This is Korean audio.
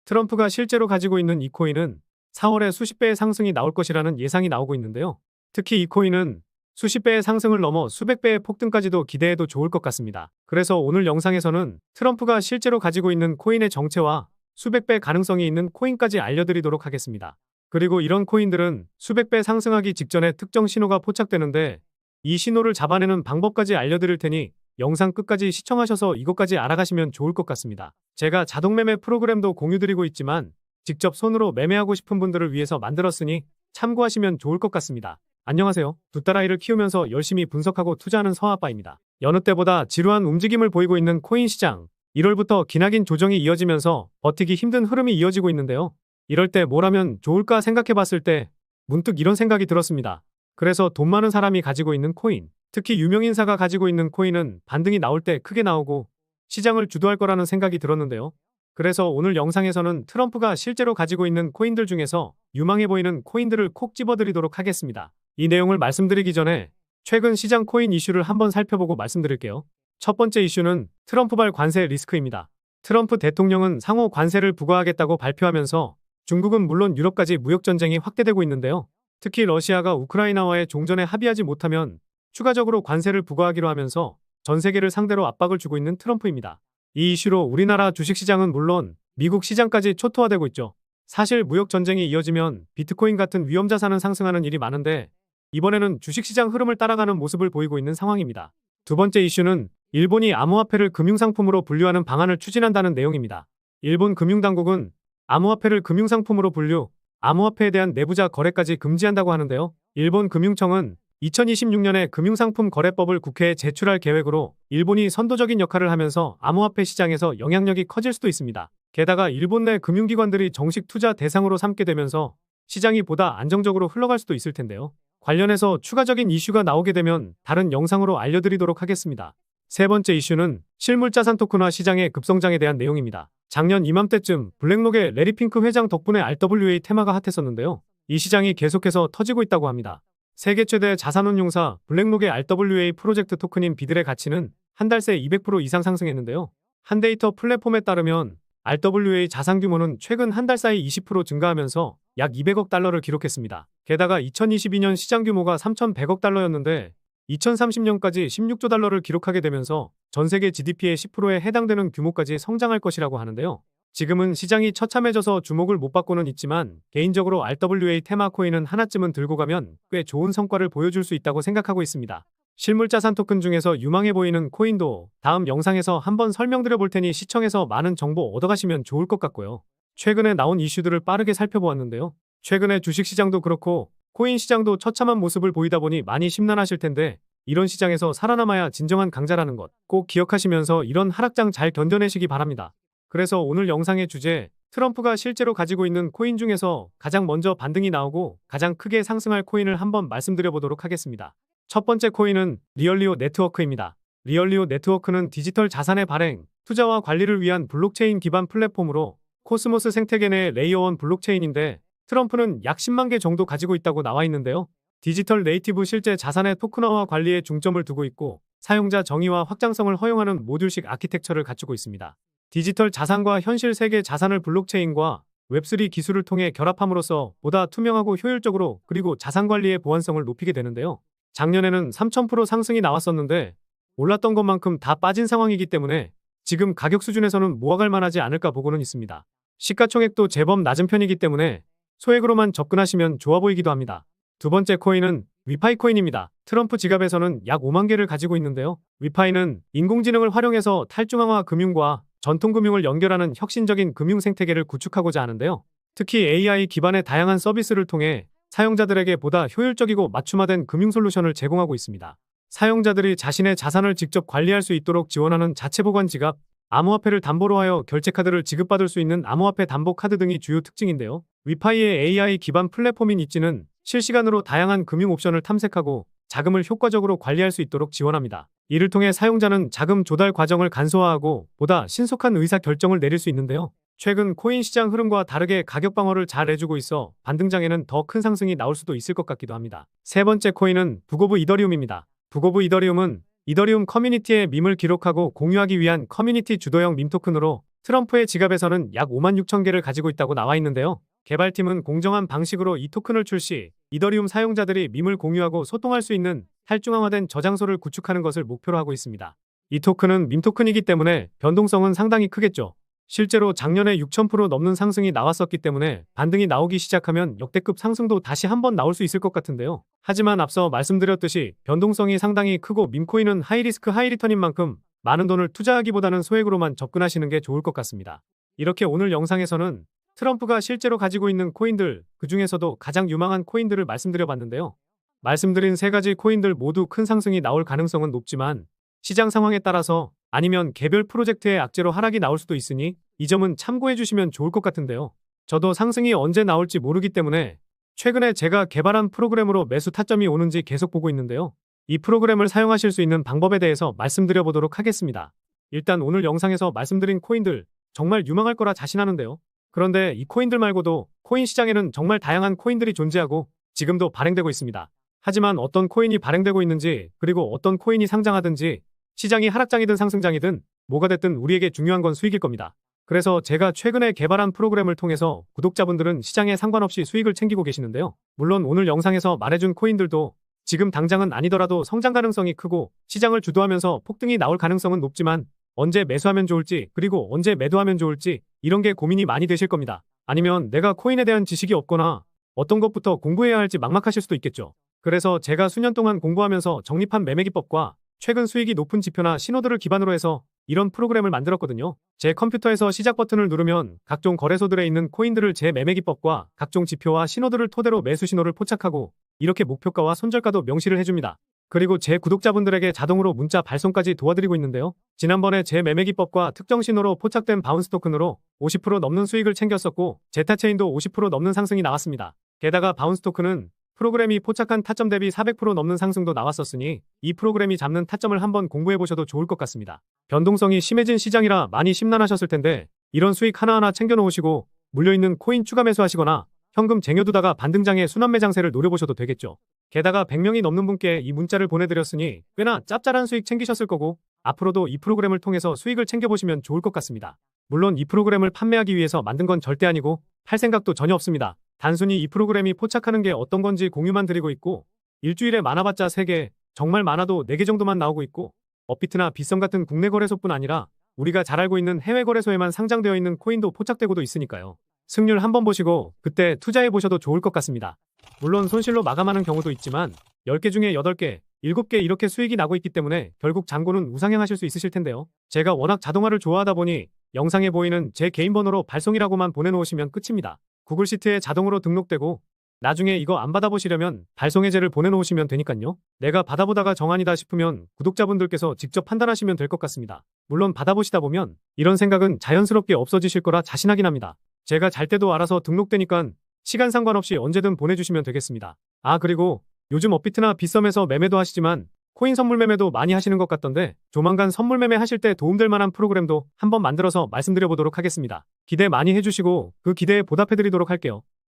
트럼프가 실제로 가지고 있는 이 코인은 4월에 수십 배의 상승이 나올 것이라는 예상이 나오고 있는데요. 특히 이 코인은 수십 배의 상승을 넘어 수백 배의 폭등까지도 기대해도 좋을 것 같습니다. 그래서 오늘 영상에서는 트럼프가 실제로 가지고 있는 코인의 정체와 수백 배 가능성이 있는 코인까지 알려드리도록 하겠습니다. 그리고 이런 코인들은 수백 배 상승하기 직전에 특정 신호가 포착되는데 이 신호를 잡아내는 방법까지 알려드릴 테니 영상 끝까지 시청하셔서 이것까지 알아가시면 좋을 것 같습니다. 제가 자동매매 프로그램도 공유드리고 있지만 직접 손으로 매매하고 싶은 분들을 위해서 만들었으니 참고하시면 좋을 것 같습니다. 안녕하세요. 두 딸아이를 키우면서 열심히 분석하고 투자하는 서아빠입니다. 여느 때보다 지루한 움직임을 보이고 있는 코인 시장. 1월부터 기나긴 조정이 이어지면서 버티기 힘든 흐름이 이어지고 있는데요. 이럴 때 뭘 하면 좋을까 생각해 봤을 때 문득 이런 생각이 들었습니다. 그래서 돈 많은 사람이 가지고 있는 코인, 특히 유명인사가 가지고 있는 코인은 반등이 나올 때 크게 나오고 시장을 주도할 거라는 생각이 들었는데요. 그래서 오늘 영상에서는 트럼프가 실제로 가지고 있는 코인들 중에서 유망해 보이는 코인들을 콕 집어드리도록 하겠습니다. 이 내용을 말씀드리기 전에 최근 시장 코인 이슈를 한번 살펴보고 말씀드릴게요. 첫 번째 이슈는 트럼프발 관세 리스크입니다. 트럼프 대통령은 상호 관세를 부과하겠다고 발표하면서 중국은 물론 유럽까지 무역전쟁이 확대되고 있는데요. 특히 러시아가 우크라이나와의 종전에 합의하지 못하면 추가적으로 관세를 부과하기로 하면서 전 세계를 상대로 압박을 주고 있는 트럼프입니다. 이 이슈로 우리나라 주식시장은 물론 미국 시장까지 초토화되고 있죠. 사실 무역전쟁이 이어지면 비트코인 같은 위험자산은 상승하는 일이 많은데 이번에는 주식시장 흐름을 따라가는 모습을 보이고 있는 상황입니다. 두 번째 이슈는 일본이 암호화폐를 금융상품으로 분류하는 방안을 추진한다는 내용입니다. 일본 금융당국은 암호화폐를 금융상품으로 분류, 암호화폐에 대한 내부자 거래까지 금지한다고 하는데요. 일본 금융청은 2026년에 금융상품 거래법을 국회에 제출할 계획으로 일본이 선도적인 역할을 하면서 암호화폐 시장에서 영향력이 커질 수도 있습니다. 게다가 일본 내 금융기관들이 정식 투자 대상으로 삼게 되면서 시장이 보다 안정적으로 흘러갈 수도 있을 텐데요. 관련해서 추가적인 이슈가 나오게 되면 다른 영상으로 알려드리도록 하겠습니다. 세 번째 이슈는 실물자산 토큰화 시장의 급성장에 대한 내용입니다. 작년 이맘때쯤 블랙록의 레리 핑크 회장 덕분에 RWA 테마가 핫했었는데요. 이 시장이 계속해서 터지고 있다고 합니다. 세계 최대 자산운용사 블랙록의 RWA 프로젝트 토큰인 비들의 가치는 한 달 새 200% 이상 상승했는데요. 한데이터 플랫폼에 따르면 RWA 자산 규모는 최근 한 달 사이 20% 증가하면서 약 200억 달러를 기록했습니다. 게다가 2022년 시장 규모가 3,100억 달러였는데 2030년까지 16조 달러를 기록하게 되면서 전 세계 GDP의 10%에 해당되는 규모까지 성장할 것이라고 하는데요. 지금은 시장이 처참해져서 주목을 못 받고는 있지만 개인적으로 RWA 테마 코인은 하나쯤은 들고 가면 꽤 좋은 성과를 보여줄 수 있다고 생각하고 있습니다. 실물자산 토큰 중에서 유망해 보이는 코인도 다음 영상에서 한번 설명드려 볼 테니 시청해서 많은 정보 얻어가시면 좋을 것 같고요. 최근에 나온 이슈들을 빠르게 살펴보았는데요. 최근에 주식시장도 그렇고 코인 시장도 처참한 모습을 보이다 보니 많이 심란하실 텐데 이런 시장에서 살아남아야 진정한 강자라는 것 꼭 기억하시면서 이런 하락장 잘 견뎌내시기 바랍니다. 그래서 오늘 영상의 주제, 트럼프가 실제로 가지고 있는 코인 중에서 가장 먼저 반등이 나오고 가장 크게 상승할 코인을 한번 말씀드려 보도록 하겠습니다. 첫 번째 코인은 리얼리오 네트워크입니다. 리얼리오 네트워크는 디지털 자산의 발행, 투자와 관리를 위한 블록체인 기반 플랫폼으로 코스모스 생태계 내의 레이어 1 블록체인인데 트럼프는 약 10만 개 정도 가지고 있다고 나와 있는데요. 디지털 네이티브 실제 자산의 토큰화와 관리에 중점을 두고 있고 사용자 정의와 확장성을 허용하는 모듈식 아키텍처를 갖추고 있습니다. 디지털 자산과 현실 세계 자산을 블록체인과 웹3 기술을 통해 결합함으로써 보다 투명하고 효율적으로 그리고 자산 관리의 보안성을 높이게 되는데요. 작년에는 3000% 상승이 나왔었는데 올랐던 것만큼 다 빠진 상황이기 때문에 지금 가격 수준에서는 모아갈 만하지 않을까 보고는 있습니다. 시가총액도 제법 낮은 편이기 때문에 소액으로만 접근하시면 좋아 보이기도 합니다. 두 번째 코인은 위파이 코인입니다. 트럼프 지갑에서는 약 5만 개를 가지고 있는데요. 위파이는 인공지능을 활용해서 탈중앙화 금융과 전통금융을 연결하는 혁신적인 금융 생태계를 구축하고자 하는데요. 특히 AI 기반의 다양한 서비스를 통해 사용자들에게 보다 효율적이고 맞춤화된 금융 솔루션을 제공하고 있습니다. 사용자들이 자신의 자산을 직접 관리할 수 있도록 지원하는 자체 보관 지갑, 암호화폐를 담보로 하여 결제카드를 지급받을 수 있는 암호화폐 담보 카드 등이 주요 특징인데요. 위파이의 AI 기반 플랫폼인 있지는 실시간으로 다양한 금융 옵션을 탐색하고 자금을 효과적으로 관리할 수 있도록 지원합니다. 이를 통해 사용자는 자금 조달 과정을 간소화하고 보다 신속한 의사 결정을 내릴 수 있는데요. 최근 코인 시장 흐름과 다르게 가격 방어를 잘 해주고 있어 반등장에는 더 큰 상승이 나올 수도 있을 것 같기도 합니다. 세 번째 코인은 북 오브 이더리움입니다. 북 오브 이더리움은 이더리움 커뮤니티의 밈을 기록하고 공유하기 위한 커뮤니티 주도형 밈 토큰으로 트럼프의 지갑에서는 약 5만 6천 개를 가지고 있다고 나와 있는데요. 개발팀은 공정한 방식으로 이 토큰을 출시, 이더리움 사용자들이 밈을 공유하고 소통할 수 있는 탈중앙화된 저장소를 구축하는 것을 목표로 하고 있습니다. 이 토큰은 밈 토큰이기 때문에 변동성은 상당히 크겠죠. 실제로 작년에 6,000% 넘는 상승이 나왔었기 때문에 반등이 나오기 시작하면 역대급 상승도 다시 한번 나올 수 있을 것 같은데요. 하지만 앞서 말씀드렸듯이 변동성이 상당히 크고 밈코인은 하이리스크 하이리턴인 만큼 많은 돈을 투자하기보다는 소액으로만 접근하시는 게 좋을 것 같습니다. 이렇게 오늘 영상에서는 트럼프가 실제로 가지고 있는 코인들, 그 중에서도 가장 유망한 코인들을 말씀드려 봤는데요. 말씀드린 세 가지 코인들 모두 큰 상승이 나올 가능성은 높지만 시장 상황에 따라서 아니면 개별 프로젝트의 악재로 하락이 나올 수도 있으니 이 점은 참고해 주시면 좋을 것 같은데요. 저도 상승이 언제 나올지 모르기 때문에 최근에 제가 개발한 프로그램으로 매수 타점이 오는지 계속 보고 있는데요. 이 프로그램을 사용하실 수 있는 방법에 대해서 말씀드려 보도록 하겠습니다. 일단 오늘 영상에서 말씀드린 코인들 정말 유망할 거라 자신하는데요. 그런데 이 코인들 말고도 코인 시장에는 정말 다양한 코인들이 존재하고 지금도 발행되고 있습니다. 하지만 어떤 코인이 발행되고 있는지 그리고 어떤 코인이 상장하든지 시장이 하락장이든 상승장이든 뭐가 됐든 우리에게 중요한 건 수익일 겁니다. 그래서 제가 최근에 개발한 프로그램을 통해서 구독자분들은 시장에 상관없이 수익을 챙기고 계시는데요. 물론 오늘 영상에서 말해준 코인들도 지금 당장은 아니더라도 성장 가능성이 크고 시장을 주도하면서 폭등이 나올 가능성은 높지만 언제 매수하면 좋을지 그리고 언제 매도하면 좋을지 이런 게 고민이 많이 되실 겁니다. 아니면 내가 코인에 대한 지식이 없거나 어떤 것부터 공부해야 할지 막막하실 수도 있겠죠. 그래서 제가 수년 동안 공부하면서 정립한 매매 기법과 최근 수익이 높은 지표나 신호들을 기반으로 해서 이런 프로그램을 만들었거든요. 제 컴퓨터에서 시작 버튼을 누르면 각종 거래소들에 있는 코인들을 제 매매 기법과 각종 지표와 신호들을 토대로 매수 신호를 포착하고 이렇게 목표가와 손절가도 명시를 해줍니다. 그리고 제 구독자분들에게 자동으로 문자 발송까지 도와드리고 있는데요. 지난번에 제 매매 기법과 특정 신호로 포착된 바운스 토큰으로 50% 넘는 수익을 챙겼었고 제타체인도 50% 넘는 상승이 나왔습니다. 게다가 바운스 토큰은 프로그램이 포착한 타점 대비 400% 넘는 상승도 나왔었으니 이 프로그램이 잡는 타점을 한번 공부해보셔도 좋을 것 같습니다. 변동성이 심해진 시장이라 많이 심란하셨을 텐데 이런 수익 하나하나 챙겨놓으시고 물려있는 코인 추가 매수하시거나 현금 쟁여두다가 반등장의 순환매장세를 노려보셔도 되겠죠. 게다가 100명이 넘는 분께 이 문자를 보내드렸으니 꽤나 짭짤한 수익 챙기셨을 거고 앞으로도 이 프로그램을 통해서 수익을 챙겨보시면 좋을 것 같습니다. 물론 이 프로그램을 판매하기 위해서 만든 건 절대 아니고 팔 생각도 전혀 없습니다. 단순히 이 프로그램이 포착하는 게 어떤 건지 공유만 드리고 있고 일주일에 많아봤자 3개, 정말 많아도 4개 정도만 나오고 있고 업비트나 빗썸 같은 국내 거래소뿐 아니라 우리가 잘 알고 있는 해외 거래소에만 상장되어 있는 코인도 포착되고도 있으니까요. 승률 한번 보시고 그때 투자해 보셔도 좋을 것 같습니다. 물론 손실로 마감하는 경우도 있지만 10개 중에 8개, 7개 이렇게 수익이 나고 있기 때문에 결국 잔고는 우상향하실 수 있으실 텐데요. 제가 워낙 자동화를 좋아하다 보니 영상에 보이는 제 개인 번호로 발송이라고만 보내놓으시면 끝입니다. 구글 시트에 자동으로 등록되고 나중에 이거 안 받아보시려면 발송 해제를 보내놓으시면 되니까요. 내가 받아보다가 정안이다 싶으면 구독자분들께서 직접 판단하시면 될 것 같습니다. 물론 받아보시다 보면 이런 생각은 자연스럽게 없어지실 거라 자신하긴 합니다. 제가 잘 때도 알아서 등록되니까 시간 상관없이 언제든 보내주시면 되겠습니다. 아 그리고 요즘 업비트나 빗썸에서 매매도 하시지만 코인 선물 매매도 많이 하시는 것 같던데 조만간 선물 매매 하실 때 도움될 만한 프로그램도 한번 만들어서 말씀드려 보도록 하겠습니다. 기대 많이 해주시고 그 기대에 보답해드리도록 할게요.